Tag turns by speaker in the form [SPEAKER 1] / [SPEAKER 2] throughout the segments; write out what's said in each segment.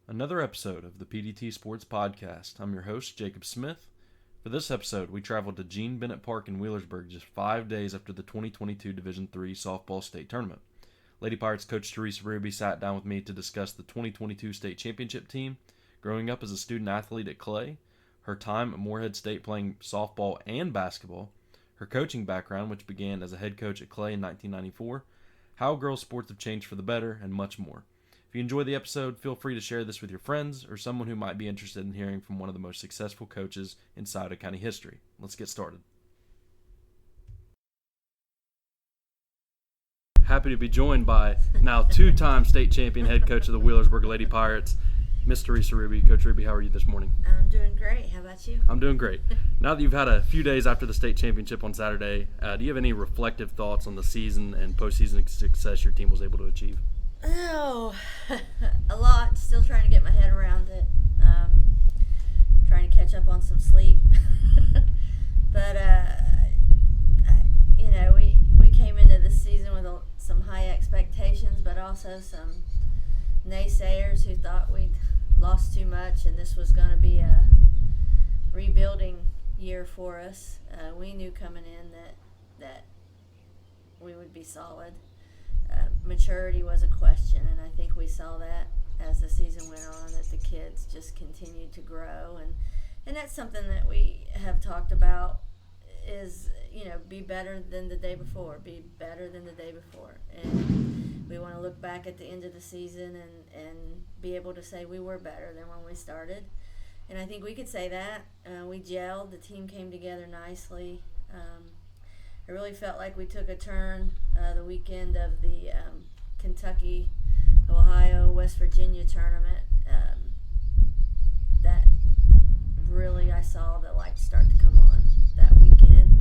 [SPEAKER 1] Another episode of the PDT Sports Podcast. I'm your host, Jacob Smith. For this episode, we traveled to Gene Bennett Park in Wheelersburg just 5 days after the 2022 Division III softball state tournament. Lady Pirates coach Teresa Ruby sat down with me to discuss the 2022 state championship team, growing up as a student athlete at Clay, her time at Morehead State playing softball and basketball, her coaching background, which began as a head coach at Clay in 1994, how girls' sports have changed for the better, and much more. If you enjoy the episode, feel free to share this with your friends or someone who might be interested in hearing from one of the most successful coaches in Scioto County history. Let's get started. Happy to be joined by now two-time state champion head coach of the Wheelersburg Lady Pirates, Miss Teresa Ruby. Coach Ruby, how are you this morning?
[SPEAKER 2] I'm doing great. How about you?
[SPEAKER 1] I'm doing great. Now that you've had a few days after the state championship on Saturday, do you have any reflective thoughts on the season and postseason success your team was able to achieve?
[SPEAKER 2] Oh, a lot. Still trying to get my head around it. Trying to catch up on some sleep. But, we came into this season with some high expectations, but also some naysayers who thought we'd lost too much and this was going to be a rebuilding year for us. We knew coming in that we would be solid. Maturity was a question, and I think we saw that as the season went on, that the kids just continued to grow, and that's something that we have talked about is, be better than the day before, and we want to look back at the end of the season and be able to say we were better than when we started, and I think we could say that. We gelled, the team came together nicely. I really felt like we took a turn the weekend of the Kentucky, Ohio, West Virginia tournament. That really, I saw the lights start to come on that weekend.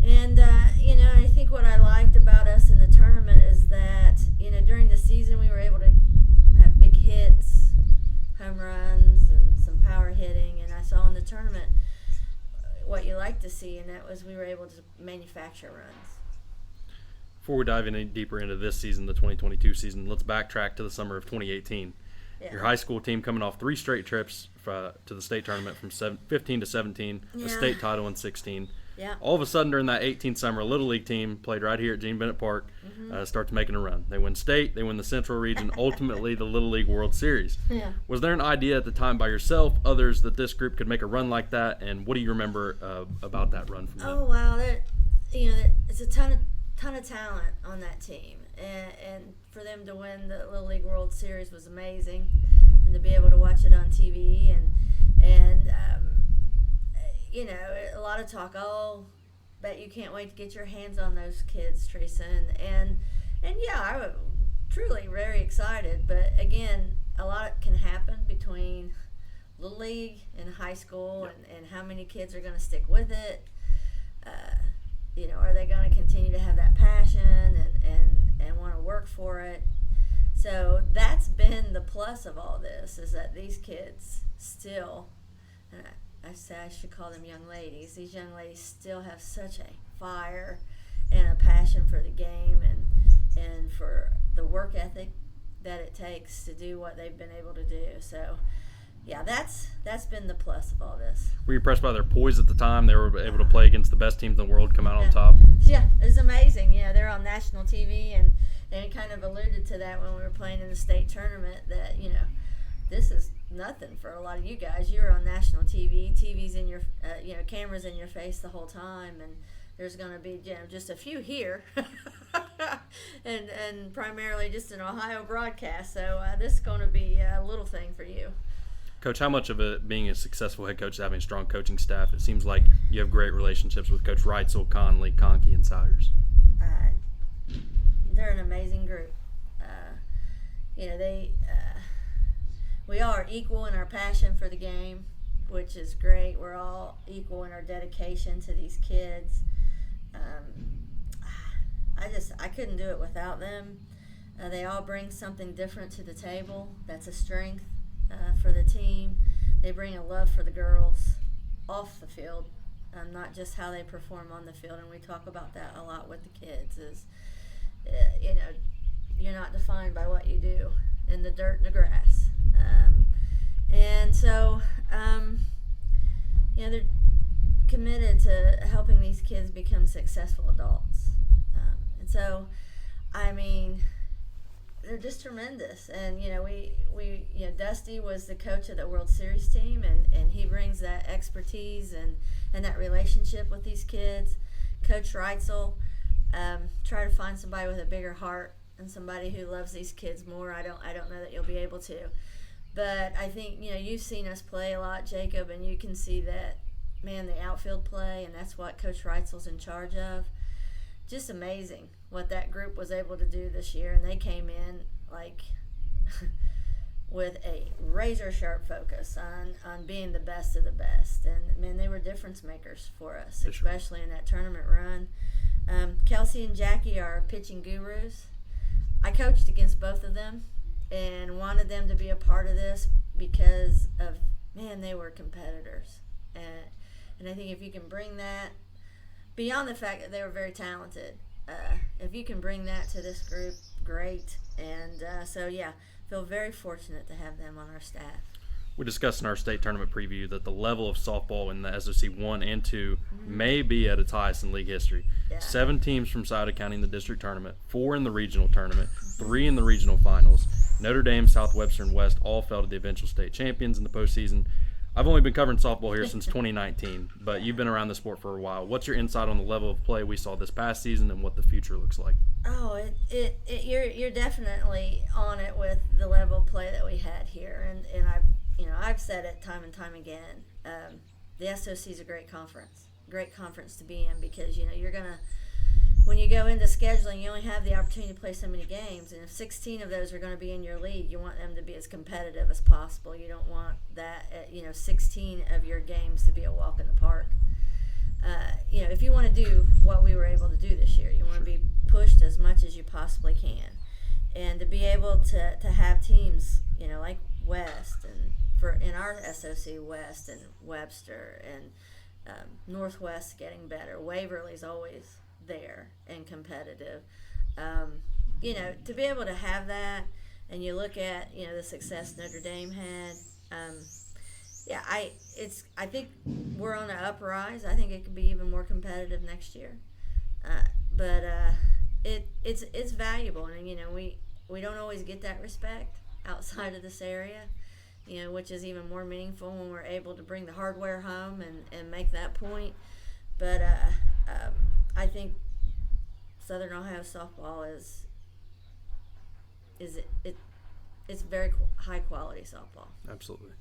[SPEAKER 2] And, I think what I liked about us in the tournament is that, during the season we were able to have big hits, home runs, and some power hitting. And I saw in the tournament what you like to see, and that was we were able to manufacture runs.
[SPEAKER 1] Before we dive any deeper into this season, the 2022 season, let's backtrack to the summer of 2018. Yeah. Your high school team coming off 3 straight trips to the state tournament from 15 to 17, a state title in 16.
[SPEAKER 2] Yeah.
[SPEAKER 1] All of a sudden during that 18 summer, a Little League team played right here at Gene Bennett Park, starts making a run. They win state, they win the Central Region, ultimately the Little League World Series.
[SPEAKER 2] Yeah.
[SPEAKER 1] Was there an idea at the time by yourself, others, that this group could make a run like that? And what do you remember about that run from them?
[SPEAKER 2] Oh, wow. It's a ton of talent on that team. And for them to win the Little League World Series was amazing. And to be able to watch it on TV and a lot of talk, bet you can't wait to get your hands on those kids, Teresa. And yeah, I was truly very excited. But again, a lot can happen between Little League and high school, and how many kids are going to stick with it. Are they going to continue to have that passion and want to work for it? So that's been the plus of all this, is that these kids still, and I say I should call them young ladies, these young ladies still have such a fire and a passion for the game and for the work ethic that it takes to do what they've been able to do. So yeah, that's been the plus of all this.
[SPEAKER 1] Were you impressed by their poise at the time? They were able to play against the best teams in the world, come out on top?
[SPEAKER 2] Yeah, it was amazing. Yeah, they're on national TV, and it kind of alluded to that when we were playing in the state tournament, that, this is nothing for a lot of you guys. You're on national TV. TV's in your, cameras in your face the whole time, and there's going to be just a few here, and primarily just an Ohio broadcast. So this is going to be a little thing for you.
[SPEAKER 1] Coach, how much of it, being a successful head coach, is having a strong coaching staff? It seems like you have great relationships with Coach Reitzel, Conley, Conkey, and Sawyers.
[SPEAKER 2] They're an amazing group. We are equal in our passion for the game, which is great. We're all equal in our dedication to these kids. I couldn't do it without them. They all bring something different to the table. That's a strength for the team. They bring a love for the girls off the field, not just how they perform on the field. And we talk about that a lot with the kids, is, you're not defined by what you do in the dirt and the grass. And so, they're committed to helping these kids become successful adults. And so, they're just tremendous. And, Dusty was the coach of the World Series team, and he brings that expertise and that relationship with these kids. Coach Reitzel, try to find somebody with a bigger heart and somebody who loves these kids more. I don't know that you'll be able to. But I think, you've seen us play a lot, Jacob, and you can see that, man, the outfield play, and that's what Coach Reitzel's in charge of. Just amazing what that group was able to do this year, and they came in with a razor-sharp focus on being the best of the best. And, man, they were difference makers for us, especially in that tournament run. Kelsey and Jackie are pitching gurus. I coached against both of them and wanted them to be a part of this because of, man, they were competitors. And I think if you can bring that, beyond the fact that they were very talented, if you can bring that to this group, great. And feel very fortunate to have them on our staff.
[SPEAKER 1] We discussed in our state tournament preview that the level of softball in the SOC 1 and 2 may be at its highest in league history.
[SPEAKER 2] Yeah.
[SPEAKER 1] 7 teams from Sauter County in the district tournament, 4 in the regional tournament, 3 in the regional finals. Notre Dame, South Webster, and West all fell to the eventual state champions in the postseason. I've only been covering softball here since 2019, but you've been around the sport for a while. What's your insight on the level of play we saw this past season and what the future looks like?
[SPEAKER 2] Oh, you're definitely on it with the level of play that we had here, and I've said it time and time again. The SOC is a great conference to be in because you're gonna, when you go into scheduling, you only have the opportunity to play so many games, and if 16 of those are going to be in your league, you want them to be as competitive as possible. You don't want that 16 of your games to be a walk in the park. If you want to do what we were able to do this year, you want to be pushed as much as you possibly can, and to be able to have teams like West, and in our SOC, West and Webster and Northwest getting better. Waverly's always there and competitive. To be able to have that, and you look at the success Notre Dame had. I think we're on an uprise. I think it could be even more competitive next year. But it's valuable, and we don't always get that respect outside of this area, which is even more meaningful when we're able to bring the hardware home and make that point. But I think Southern Ohio softball it's very high quality softball.
[SPEAKER 1] Absolutely.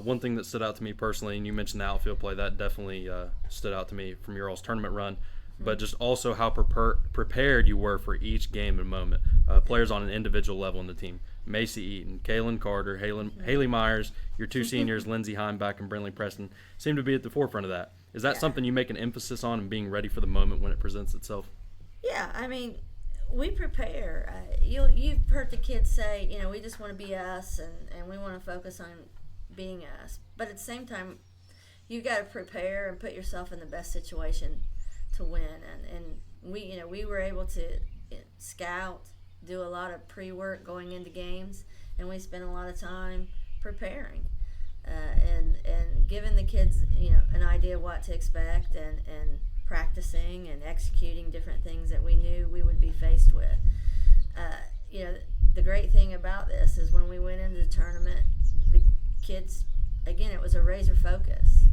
[SPEAKER 1] One thing that stood out to me personally, and you mentioned the outfield play, that definitely stood out to me from your all's tournament run, but just also how prepared you were for each game and moment. Players on an individual level in the team. Macy Eaton, Kaylin Carter, Haley Myers, your 2 seniors, Lindsey Heimbach and Brinley Preston, seem to be at the forefront of that. Is that something you make an emphasis on and being ready for the moment when it presents itself?
[SPEAKER 2] Yeah, we prepare. You've heard the kids say, we just want to be us and we want to focus on being us. But at the same time, you got to prepare and put yourself in the best situation to win. And we were able to scout, do a lot of pre-work going into games, and we spent a lot of time preparing and giving the kids an idea of what to expect and practicing and executing different things that we knew we would be faced with. The great thing about this is when we went into the tournament, the kids, again, it was a razor focus.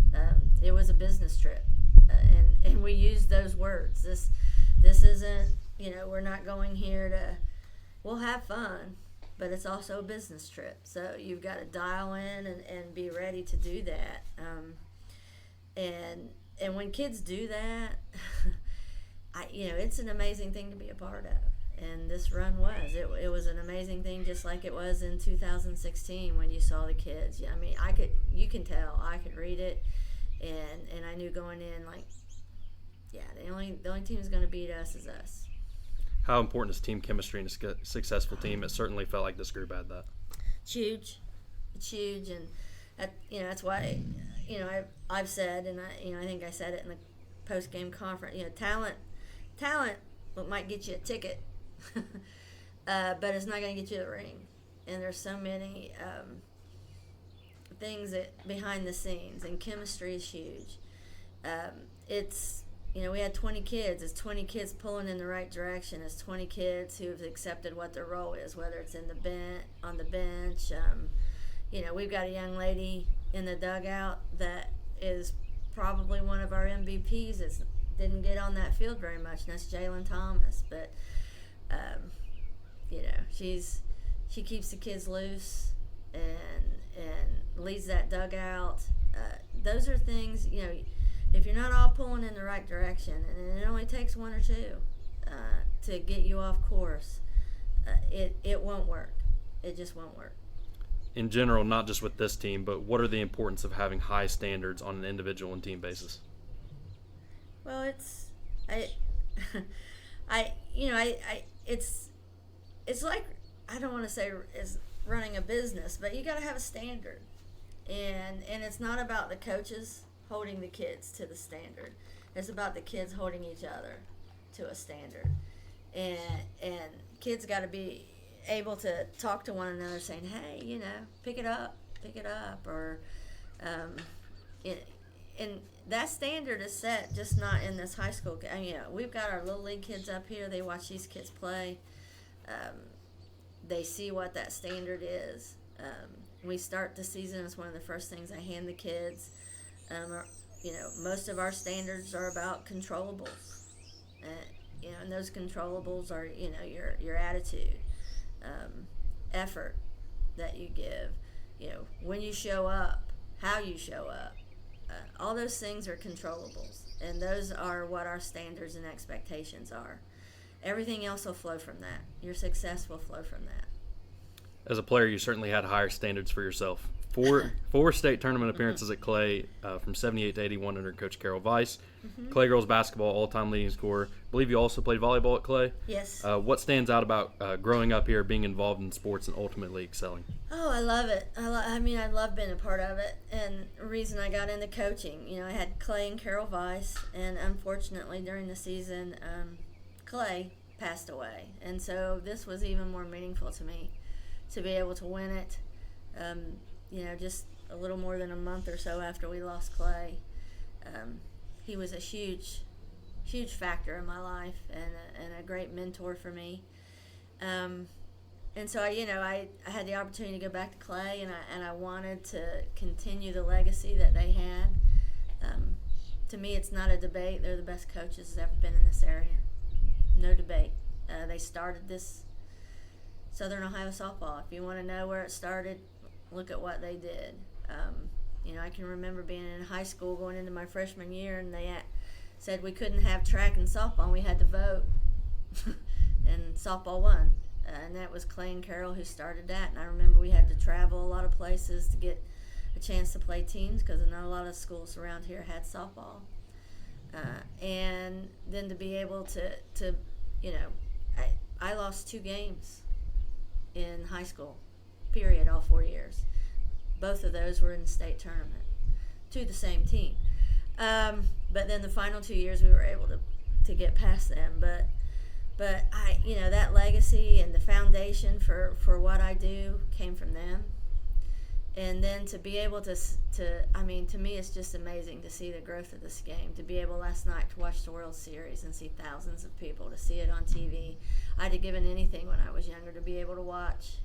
[SPEAKER 2] It was a business trip, and we used those words. This isn't, we're not going here to, we'll have fun, but it's also a business trip. So you've got to dial in and be ready to do that. And when kids do that, it's an amazing thing to be a part of. And this run was. It was an amazing thing, just like it was in 2016 when you saw the kids. You can tell. I could read it, and I knew going in, the only team who's going to beat us is us.
[SPEAKER 1] How important is team chemistry in a successful team? It certainly felt like this group had that.
[SPEAKER 2] It's huge. It's huge, and that's why I've said, and I think I said it in the post-game conference. Talent might get you a ticket, but it's not going to get you the ring. And there's so many things that behind the scenes, and chemistry is huge. It's, we had 20 kids. It's 20 kids pulling in the right direction. It's 20 kids who have accepted what their role is, whether it's on the bench. We've got a young lady in the dugout that is probably one of our MVPs that didn't get on that field very much, and that's Jalen Thomas. But, she keeps the kids loose and leads that dugout. Those are things, if you're not all pulling in the right direction, and it only takes one or two to get you off course, it won't work. It just won't work.
[SPEAKER 1] In general, not just with this team, but what are the importance of having high standards on an individual and team basis?
[SPEAKER 2] Well, it's like, I don't want to say it's running a business, but you got to have a standard, and it's not about the coaches holding the kids to the standard. It's about the kids holding each other to a standard, and kids got to be able to talk to one another, saying, "Hey, pick it up," or, and that standard is set just not in this high school. We've got our little league kids up here. They watch these kids play. They see what that standard is. We start the season. It's one of the first things I hand the kids. Most of our standards are about controllables. And those controllables are, your attitude, effort that you give, when you show up, how you show up. All those things are controllables, and those are what our standards and expectations are. Everything else will flow from that. Your success will flow from that.
[SPEAKER 1] As a player, you certainly had higher standards for yourself. Four state tournament appearances at Clay from 78 to 81 under Coach Carol Weiss. Mm-hmm. Clay girls basketball all-time leading scorer. I believe you also played volleyball at Clay.
[SPEAKER 2] Yes.
[SPEAKER 1] What stands out about growing up here, being involved in sports, and ultimately excelling?
[SPEAKER 2] Oh, I love it. I love being a part of it. And the reason I got into coaching, I had Clay and Carol Weiss, and unfortunately during the season, Clay passed away. And so this was even more meaningful to me to be able to win it. Just a little more than a month or so after we lost Clay. He was a huge factor in my life and a great mentor for me. And so I had the opportunity to go back to Clay, and I wanted to continue the legacy that they had. To me, it's not a debate. They're the best coaches that's ever been in this area. No debate. They started this Southern Ohio softball. If you want to know where it started, look at what they did. I can remember being in high school going into my freshman year, and they said we couldn't have track and softball, and we had to vote. And softball won. And that was Clay and Carol who started that. And I remember we had to travel a lot of places to get a chance to play teams because not a lot of schools around here had softball. And then to be able to I lost 2 games in high school, period, all 4 years. Both of those were in the state tournament to the same team. But then the final 2 years we were able to get past them. But I, that legacy and the foundation for what I do came from them. And then to be able to me it's just amazing to see the growth of this game, to be able last night to watch the World Series and see thousands of people, to see it on TV. I'd have given anything when I was younger to be able to watch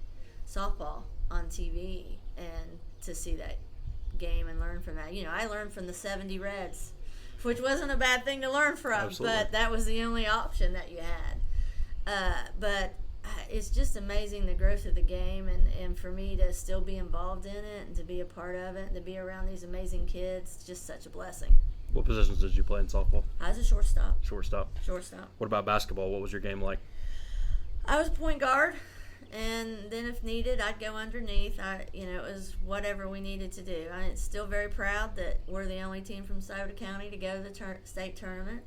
[SPEAKER 2] softball on TV and to see that game and learn from that. I learned from the 70 Reds, which wasn't a bad thing to learn from. Absolutely. But that was the only option that you had. But it's just amazing the growth of the game, and for me to still be involved in it and to be a part of it and to be around these amazing kids, it's just such a blessing.
[SPEAKER 1] What positions did you play in softball?
[SPEAKER 2] I was a shortstop.
[SPEAKER 1] Shortstop. What about basketball? What was your game like?
[SPEAKER 2] I was a point guard, and then if needed, I'd go underneath. It was whatever we needed to do. I'm still very proud that we're the only team from Scioto County to go to the state tournament.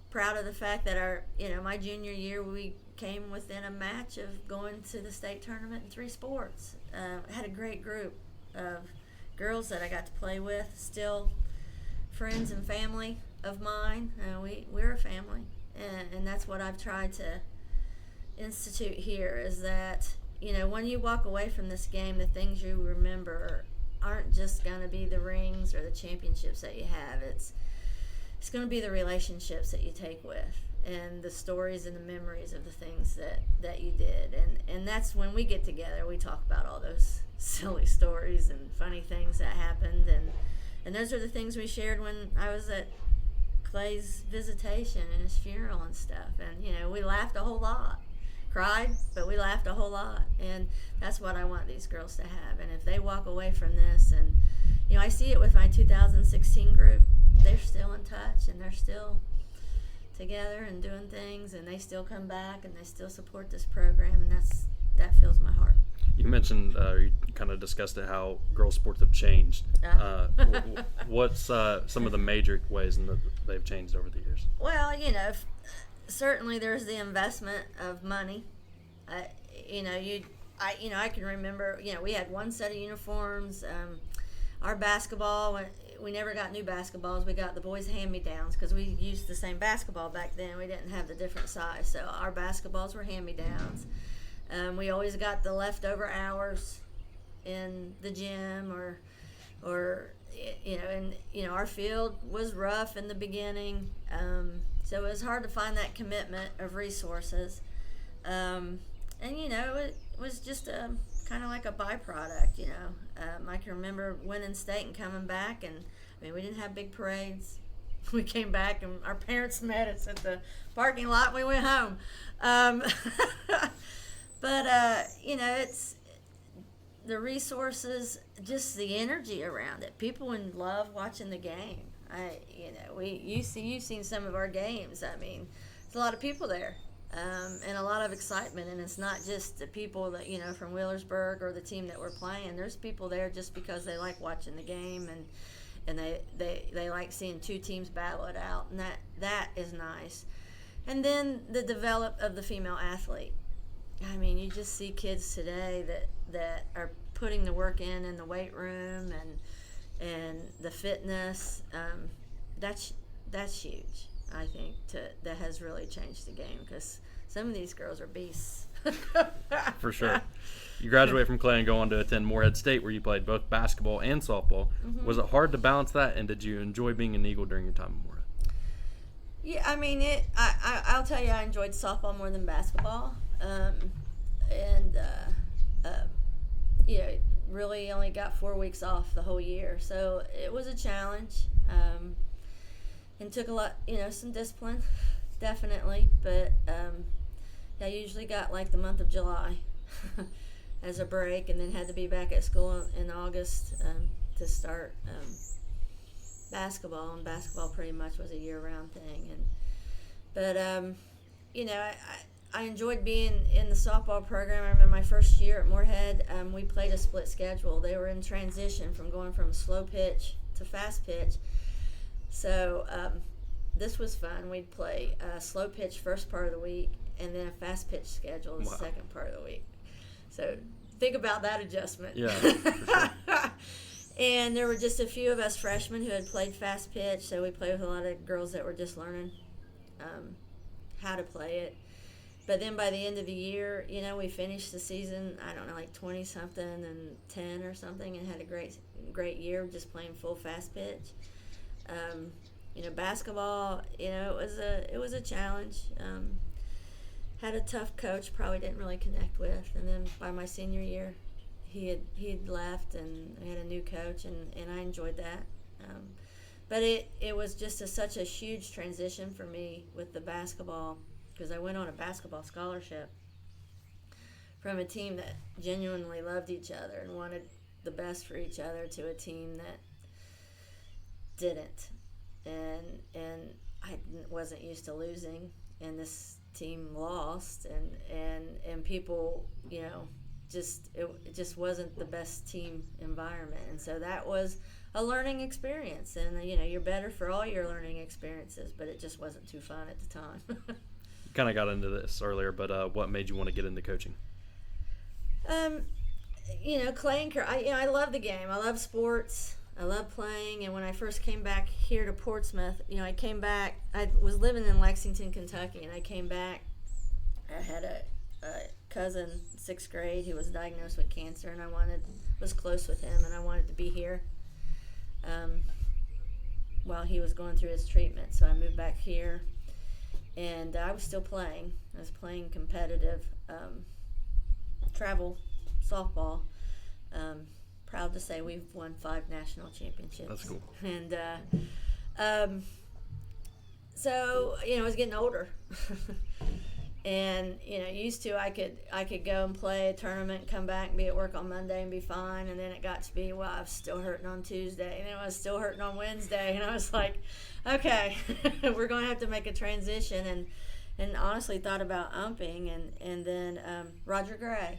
[SPEAKER 2] Proud of the fact that my junior year we came within a match of going to the state tournament in 3 sports. Had a great group of girls that I got to play with, still friends and family of mine. We're a family, and that's what I've tried to institute here, is that when you walk away from this game, the things you remember aren't just going to be the rings or the championships that you have. It's going to be the relationships that you take with, and the stories and the memories of the things that you did. And that's when we get together, we talk about all those silly stories and funny things that happened. And those are the things we shared when I was at Clay's visitation and his funeral and stuff. And, we laughed a whole lot. Cried, but we laughed a whole lot. And that's what I want these girls to have. And if they walk away from this, and, I see it with my 2016 group, they're still in touch and they're still together and doing things, and they still come back and they still support this program, and that fills my heart.
[SPEAKER 1] You mentioned, you kind of discussed it, how girls sports have changed. What's some of the major ways that they've changed over the years?
[SPEAKER 2] Well, certainly there's the investment of money. I can remember, we had one set of uniforms. Our basketball, we never got new basketballs. We got the boys' hand-me-downs because we used the same basketball back then. We didn't have the different size, so our basketballs were hand-me-downs. We always got the leftover hours in the gym, or our field was rough in the beginning, so it was hard to find that commitment of resources, and it was just kind of like a byproduct. I can remember winning state and coming back, and we didn't have big parades. We came back and our parents met us at the parking lot and we went home. But it's the resources, just the energy around it. People love watching the game. You've seen some of our games. There's a lot of people there, and a lot of excitement. And it's not just the people that from Wheelersburg or the team that we're playing. There's people there just because they like watching the game, and they like seeing two teams battle it out, and that is nice. And then the develop of the female athlete. You just see kids today that are putting the work in the weight room and the fitness. That's huge, I think, that has really changed the game, because some of these girls are beasts.
[SPEAKER 1] For sure. You graduated from Clay and go on to attend Morehead State, where you played both basketball and softball. Mm-hmm. Was it hard to balance that, and did you enjoy being an Eagle during your time at Morehead?
[SPEAKER 2] Yeah, I'll tell you, I enjoyed softball more than basketball. Really only got 4 weeks off the whole year, so it was a challenge, and took a lot, some discipline, definitely. But I usually got like the month of July as a break, and then had to be back at school in August to start basketball. And basketball pretty much was a year-round thing. I enjoyed being in the softball program. I remember my first year at Morehead, we played a split schedule. They were in transition from going from slow pitch to fast pitch. So this was fun. We'd play slow pitch first part of the week, and then a fast pitch schedule the second part of the week. So think about that adjustment.
[SPEAKER 1] Yeah, for sure.
[SPEAKER 2] And there were just a few of us freshmen who had played fast pitch, so we played with a lot of girls that were just learning how to play it. But then by the end of the year, we finished the season, 20-something and 10 or something, and had a great year just playing full fast pitch. Basketball, it was a challenge. Had a tough coach, probably didn't really connect with. And then by my senior year, he had left, and I had a new coach, and I enjoyed that. But it was just such a huge transition for me with the basketball, because I went on a basketball scholarship from a team that genuinely loved each other and wanted the best for each other to a team that didn't. And I wasn't used to losing, and this team lost, and people, it just wasn't the best team environment. And so that was a learning experience, and you're better for all your learning experiences, but it just wasn't too fun at the time.
[SPEAKER 1] Kind of got into this earlier, but what made you want to get into coaching?
[SPEAKER 2] Clay and I love the game. I love sports. I love playing. And when I first came back here to Portsmouth, I came back. I was living in Lexington, Kentucky, and I came back. I had a cousin, 6th grade, who was diagnosed with cancer, and I was close with him, and I wanted to be here while he was going through his treatment. So I moved back here, and I was still playing. I was playing competitive travel softball. Proud to say we've won 5 national championships.
[SPEAKER 1] That's cool.
[SPEAKER 2] And so, I was getting older. And, used to I could go and play a tournament, come back and be at work on Monday and be fine. And then it got to be, well, I was still hurting on Tuesday. And then I was still hurting on Wednesday. And I was like, okay, we're going to have to make a transition. And honestly thought about umping. And then Roger Gray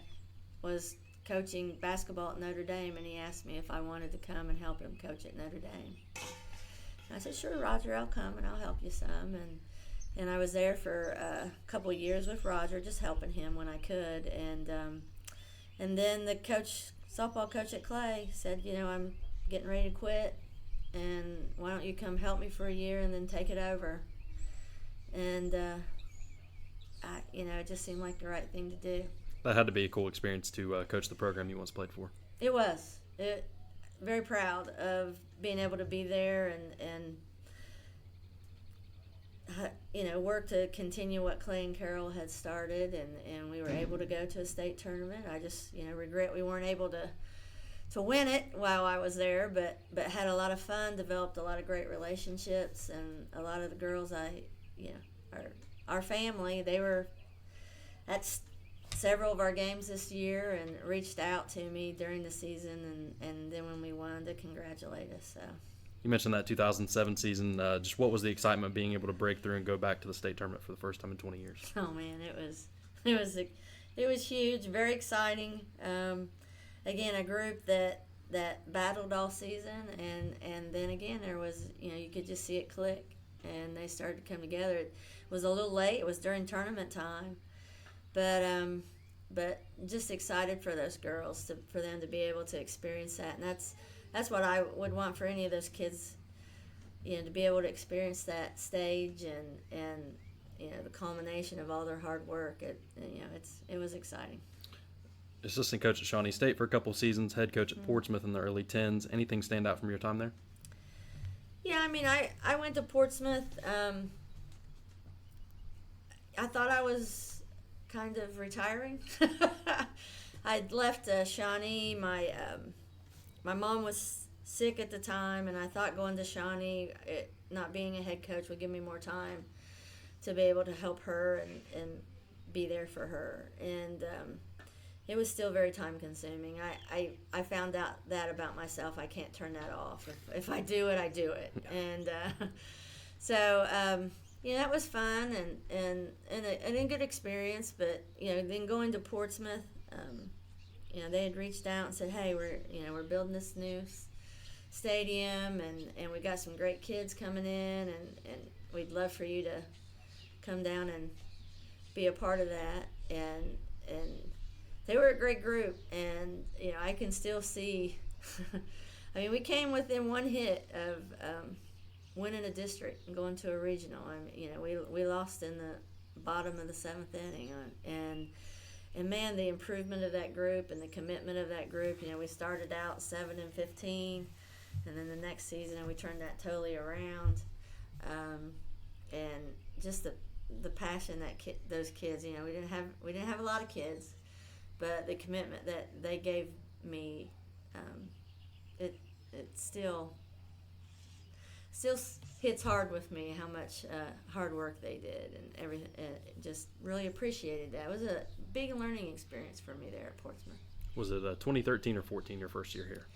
[SPEAKER 2] was coaching basketball at Notre Dame, and he asked me if I wanted to come and help him coach at Notre Dame. And I said, sure, Roger, I'll come and I'll help you some. And I was there for a couple of years with Roger, just helping him when I could. And then the softball coach at Clay said, I'm getting ready to quit, and why don't you come help me for a year and then take it over? And it just seemed like the right thing to do.
[SPEAKER 1] That had to be a cool experience to coach the program you once played for.
[SPEAKER 2] It was. Very proud of being able to be there and work to continue what Clay and Carroll had started, and we were able to go to a state tournament. I just regret we weren't able to win it while I was there, but had a lot of fun, developed a lot of great relationships, and a lot of the girls our family, they were at several of our games this year and reached out to me during the season, and then when we won, to congratulate us. So
[SPEAKER 1] you mentioned that 2007 season. Just what was the excitement being able to break through and go back to the state tournament for the first time in 20 years?
[SPEAKER 2] Oh man, it was huge, very exciting. Again, a group that battled all season, and then again there was you could just see it click, and they started to come together. It was a little late. It was during tournament time. But just excited for those girls, for them to be able to experience that, and that's what I would want for any of those kids, to be able to experience that stage and the culmination of all their hard work. It was exciting.
[SPEAKER 1] Assistant coach at Shawnee State for a couple of seasons, head coach at Portsmouth in the early 10s. Anything stand out from your time there?
[SPEAKER 2] Yeah, I went to Portsmouth. I thought I was kind of retiring. I'd left Shawnee. My mom was sick at the time, and I thought going to Shawnee, not being a head coach, would give me more time to be able to help her and be there for her. And it was still very time consuming. I found out that about myself. I can't turn that off. If I do it, I do it. And so that was fun and a good experience. But then going to Portsmouth, they had reached out and said, hey, we're building this new stadium, and we got some great kids coming in, and we'd love for you to come down and be a part of that. And they were a great group, and I can still see. We came within one hit of winning a district and going to a regional. We lost in the bottom of the 7th inning, and man, the improvement of that group and the commitment of that group. We started out 7-15, and then the next season we turned that totally around, and just the passion that those kids. We didn't have a lot of kids, but the commitment that they gave me, it still hits hard with me how much hard work they did, and everything. Just really appreciated that. It was a big learning experience for me there at Portsmouth.
[SPEAKER 1] Was it 2013 or 14 your first year here?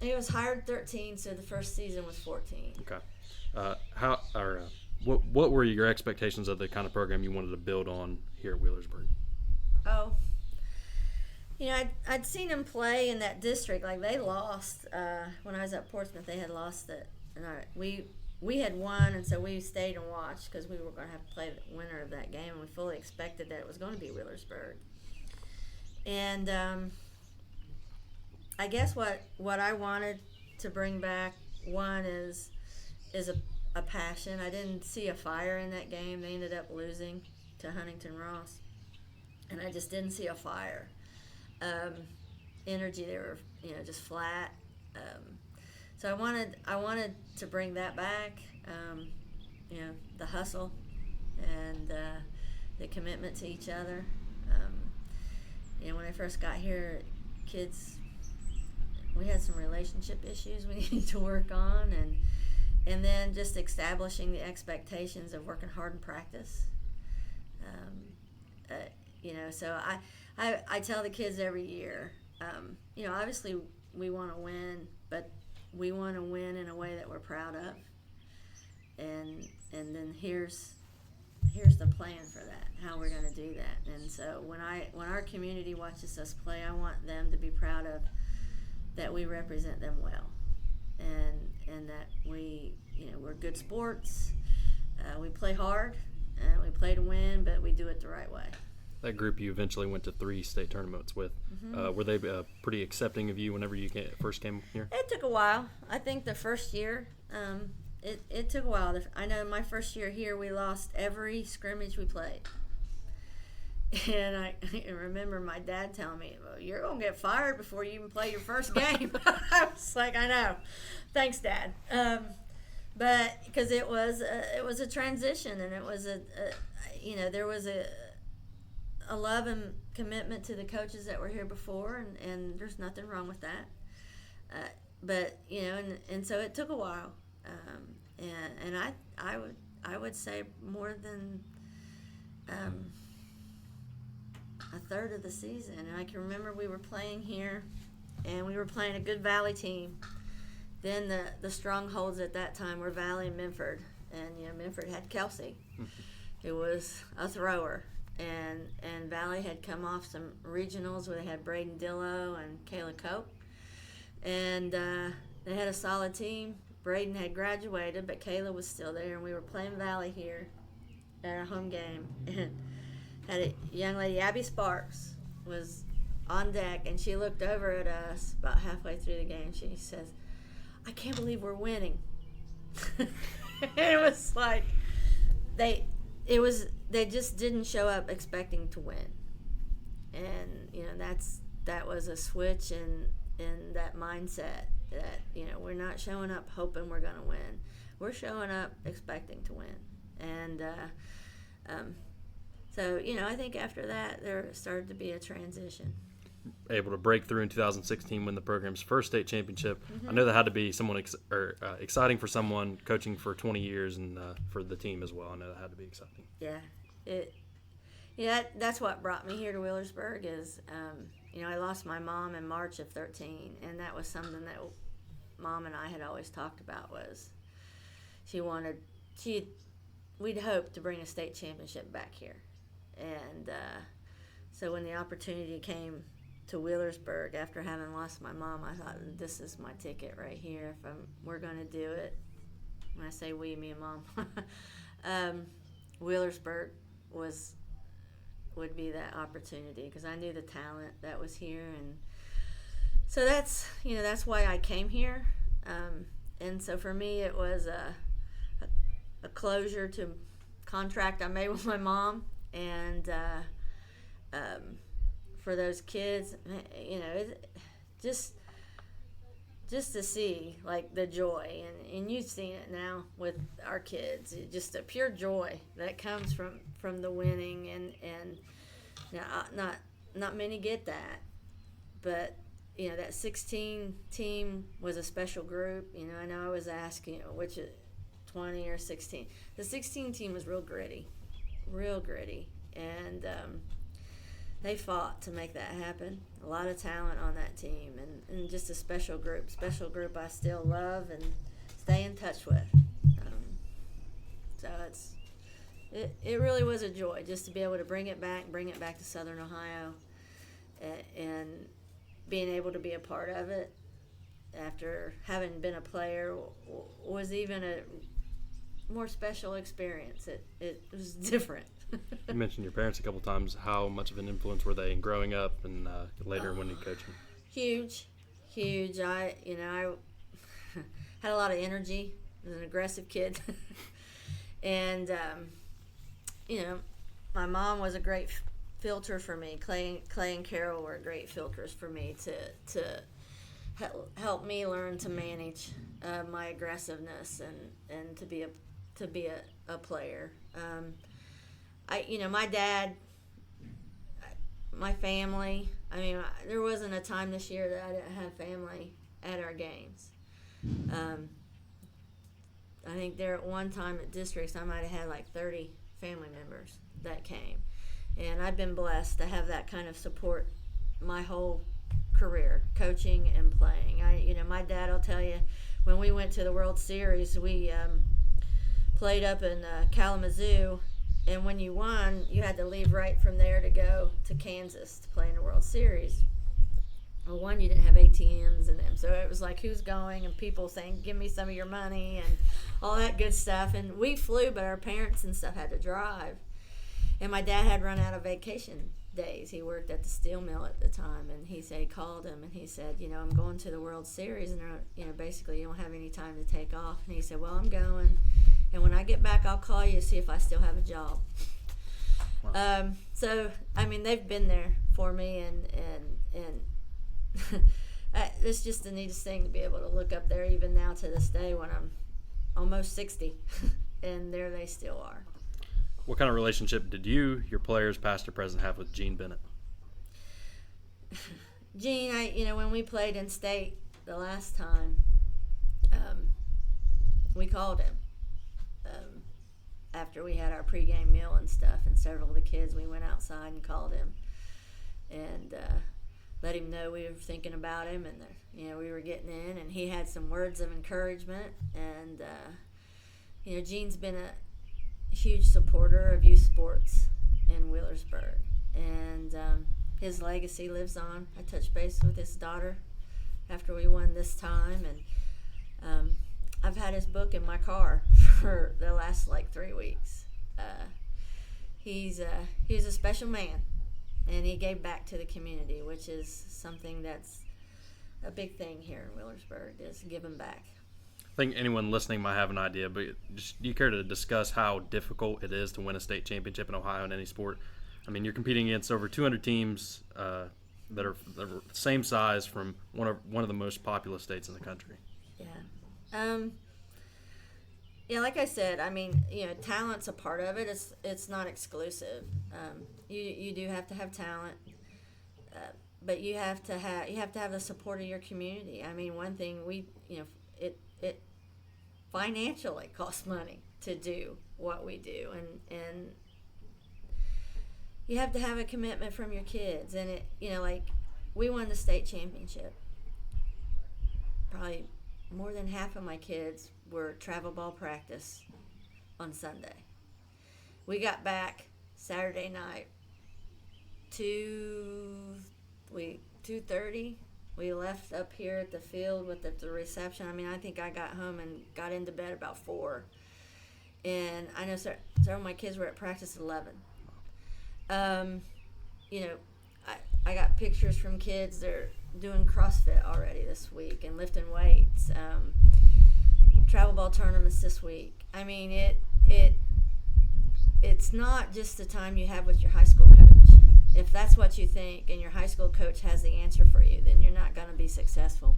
[SPEAKER 2] It was hired 13, so the first season was 14.
[SPEAKER 1] Okay. What were your expectations of the kind of program you wanted to build on here at Wheelersburg?
[SPEAKER 2] Oh, I'd seen them play in that district. Like, they lost when I was at Portsmouth. They had lost it, and we had won, and so we stayed and watched because we were going to have to play the winner of that game, and we fully expected that it was going to be Wheelersburg. And I guess what I wanted to bring back, one is a passion. I didn't see a fire in that game. They ended up losing to Huntington Ross. and I just didn't see a fire. Energy, they were, just flat. So I wanted to bring that back. The hustle and the commitment to each other. When I first got here, kids, we had some relationship issues we needed to work on, and then just establishing the expectations of working hard in practice. So I tell the kids every year, obviously we want to win, but we want to win in a way that we're proud of. And then here's the plan for that, how we're going to do that. And so when our community watches us play, I want them to be proud of that we represent them well, and that we're good sports. We play hard, we play to win, but we do it the right way.
[SPEAKER 1] That group you eventually went to 3 state tournaments with, were they pretty accepting of you whenever you first came here?
[SPEAKER 2] It took a while. I think the first year, it took a while. I know my first year here, we lost every scrimmage we played. And I remember my dad telling me, well, you're going to get fired before you even play your first game. I was like, I know. Thanks, Dad. But because it was a transition, and it was there was a love and commitment to the coaches that were here before, and there's nothing wrong with that. But so it took a while, and I would say more than a third of the season. And I can remember we were playing here, and we were playing a good Valley team. Then the strongholds at that time were Valley and Minford, and Minford had Kelsey, who was a thrower. And Valley had come off some regionals where they had Braden Dillo and Kayla Cope. And they had a solid team. Braden had graduated, but Kayla was still there, and we were playing Valley here at our home game. And had a young lady, Abby Sparks, was on deck, and she looked over at us about halfway through the game. She says, I can't believe we're winning. It was like they just didn't show up expecting to win. And that was a switch in that mindset that we're not showing up hoping we're going to win. We're showing up expecting to win. And so I think after that there started to be a transition.
[SPEAKER 1] Able to break through in 2016, win the program's first state championship. I know that had to be exciting for someone coaching for 20 years, and for the team as well. I know that had to be exciting.
[SPEAKER 2] Yeah, that's what brought me here to Wheelersburg. Is I lost my mom in March of 13, and that was something that Mom and I had always talked about. Was we'd hoped to bring a state championship back here, and so when the opportunity came to Wheelersburg after having lost my mom, I thought, this is my ticket right here. If we're going to do it, when I say we, me and Mom, Wheelersburg would be that opportunity, because I knew the talent that was here, and so that's why I came here. And so for me, it was a closure to contract I made with my mom, and for those kids, just to see like the joy, and you've seen it now with our kids, just a pure joy that comes from the winning, and not many get that, but that 16 team was a special group. I know I was asked, which 20 or 16. The 16 team was real gritty, and they fought to make that happen. A lot of talent on that team, and just a special group I still love and stay in touch with. So it really was a joy just to be able to bring it back to Southern Ohio, and being able to be a part of it after having been a player was even a more special experience. It was different.
[SPEAKER 1] You mentioned your parents a couple times. How much of an influence were they in growing up and later when you coaching?
[SPEAKER 2] Huge. I had a lot of energy. I was an aggressive kid. And, my mom was a great filter for me. Clay and Carol were great filters for me to help me learn to manage my aggressiveness and to be a player. My dad, my family. I mean, there wasn't a time this year that I didn't have family at our games. I think there at one time at districts I might have had like 30 family members that came, and I've been blessed to have that kind of support my whole career, coaching and playing. My dad will tell you, when we went to the World Series, we played up in Kalamazoo, and when you won, you had to leave right from there to go to Kansas to play in the World Series. Well, one, you didn't have ATMs in them, so it was like, who's going, and people saying, give me some of your money and all that good stuff. And we flew, but our parents and stuff had to drive. And my dad had run out of vacation days. He worked at the steel mill at the time, and he called him and he said, I'm going to the World Series, and basically you don't have any time to take off. And he said, well, I'm going, and when I get back, I'll call you to see if I still have a job. Wow. So I mean, they've been there for me, and it's just the neatest thing to be able to look up there even now to this day when I'm almost 60, and there they still are.
[SPEAKER 1] What kind of relationship did you, your players, past or present, have with Gene Bennett?
[SPEAKER 2] Gene, when we played in state the last time, we called him after we had our pregame meal and stuff, and several of the kids, we went outside and called him and let him know we were thinking about him, and we were getting in, and he had some words of encouragement. And Gene's been a huge supporter of youth sports in Wheelersburg, and his legacy lives on. I touched base with his daughter after we won this time, and I've had his book in my car for the last 3 weeks. He's a special man, and he gave back to the community, which is something that's a big thing here in Wheelersburg, is giving back.
[SPEAKER 1] I think anyone listening might have an idea, but do you care to discuss how difficult it is to win a state championship in Ohio in any sport? I mean, you're competing against over 200 teams that are the same size from one of the most populous states in the country.
[SPEAKER 2] Yeah. Like I said, I mean, talent's a part of it. It's not exclusive. You do have to have talent, but you have to have the support of your community. I mean, one thing it financially costs money to do what we do, and you have to have a commitment from your kids. And we won the state championship. Probably more than half of my kids were travel ball practice on Sunday. We got back Saturday night 2:30. We left up here at the field with the reception. I mean, I think I got home and got into bed about 4. And I know several of my kids were at practice at 11. I got pictures from kids. They're doing CrossFit already this week and lifting weights. Travel ball tournaments this week. I mean, it's not just the time you have with your high school coach. If that's what you think and your high school coach has the answer for you, then you're not going to be successful.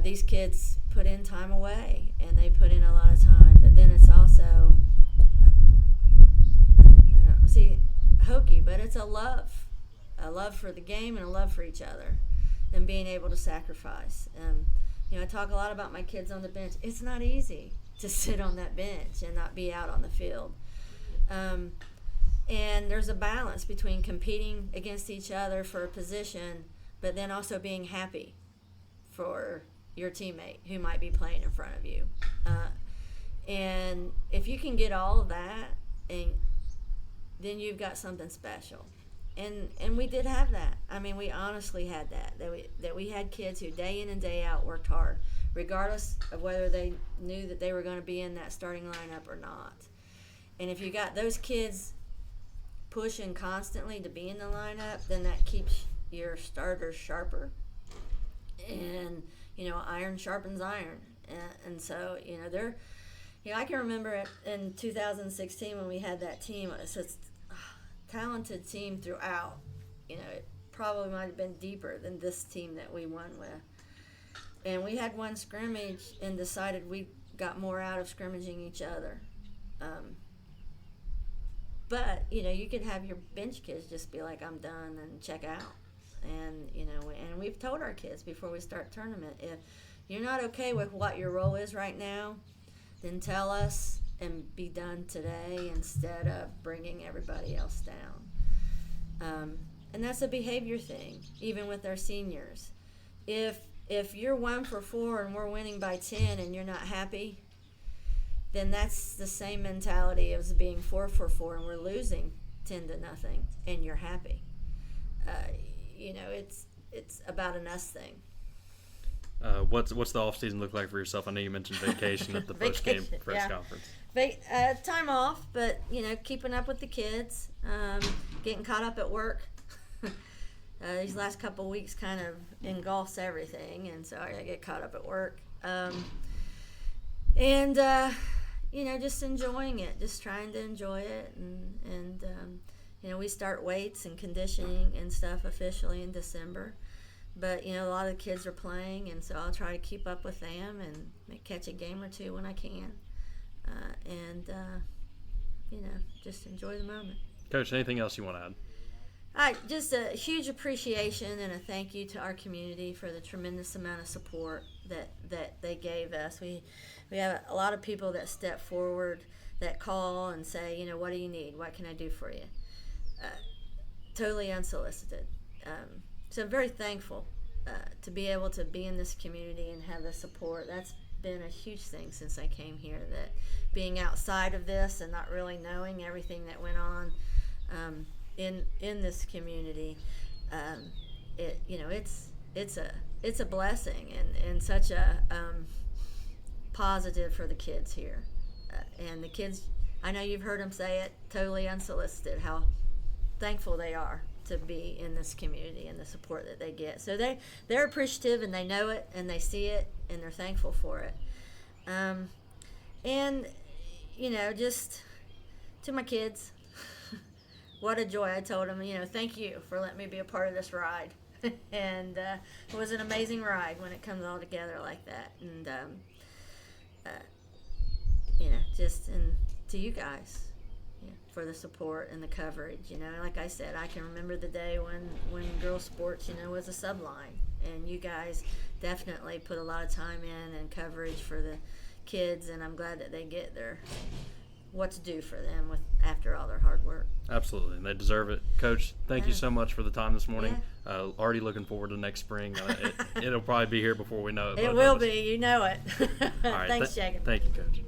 [SPEAKER 2] These kids put in time away, and they put in a lot of time, but then it's also hokey, but it's a love for the game and a love for each other, and being able to sacrifice. I talk a lot about my kids on the bench. It's not easy to sit on that bench and not be out on the field. And there's a balance between competing against each other for a position, but then also being happy for your teammate who might be playing in front of you. And if you can get all of that, and then you've got something special. And we did have that. I mean, we honestly had that we had kids who day in and day out worked hard, regardless of whether they knew that they were going to be in that starting lineup or not. And if you got those kids pushing constantly to be in the lineup, then that keeps your starters sharper. And, iron sharpens iron. And so, I can remember in 2016 when we had that team, talented team throughout. It probably might have been deeper than this team that we won with. And we had one scrimmage and decided we got more out of scrimmaging each other. But, you could have your bench kids just be like, I'm done, and check out. And, and we've told our kids before we start tournament, if you're not okay with what your role is right now, then tell us and be done today instead of bringing everybody else down. And that's a behavior thing, even with our seniors. If you're 1 for 4 and we're winning by 10 and you're not happy, then that's the same mentality as being 4 for 4 and we're losing 10-0 and you're happy. It's about an us thing.
[SPEAKER 1] What's the off season look like for yourself? I know you mentioned vacation at the post game press conference.
[SPEAKER 2] Time off, but keeping up with the kids, getting caught up at work. These last couple of weeks kind of engulfs everything, and so I get caught up at work. Just enjoying it, just trying to enjoy it, and we start weights and conditioning and stuff officially in December. But, a lot of the kids are playing, and so I'll try to keep up with them and catch a game or two when I can. Just enjoy the moment.
[SPEAKER 1] Coach, anything else you want to add?
[SPEAKER 2] Just a huge appreciation and a thank you to our community for the tremendous amount of support that they gave us. We have a lot of people that step forward, that call and say, what do you need? What can I do for you? Totally unsolicited. So I'm very thankful to be able to be in this community and have the support. That's been a huge thing since I came here, that being outside of this and not really knowing everything that went on in this community, it's a blessing and such a positive for the kids here. And the kids, I know you've heard them say it, totally unsolicited, how thankful they are to be in this community and the support that they get. So they're appreciative, and they know it, and they see it, and they're thankful for it. Just to my kids, what a joy. I told them, thank you for letting me be a part of this ride. And it was an amazing ride when it comes all together like that. And, and to you guys, for the support and the coverage. Like I said, I can remember the day when girls sports, was a subline, and you guys definitely put a lot of time in and coverage for the kids, and I'm glad that they get what's due for them after all their hard work.
[SPEAKER 1] Absolutely, and they deserve it. Coach, thank you so much for the time this morning. Yeah. Already looking forward to next spring. It'll probably be here before we know it.
[SPEAKER 2] It will be, you know it.
[SPEAKER 1] All right,
[SPEAKER 2] Thanks, Jacob.
[SPEAKER 1] Thank you, Coach.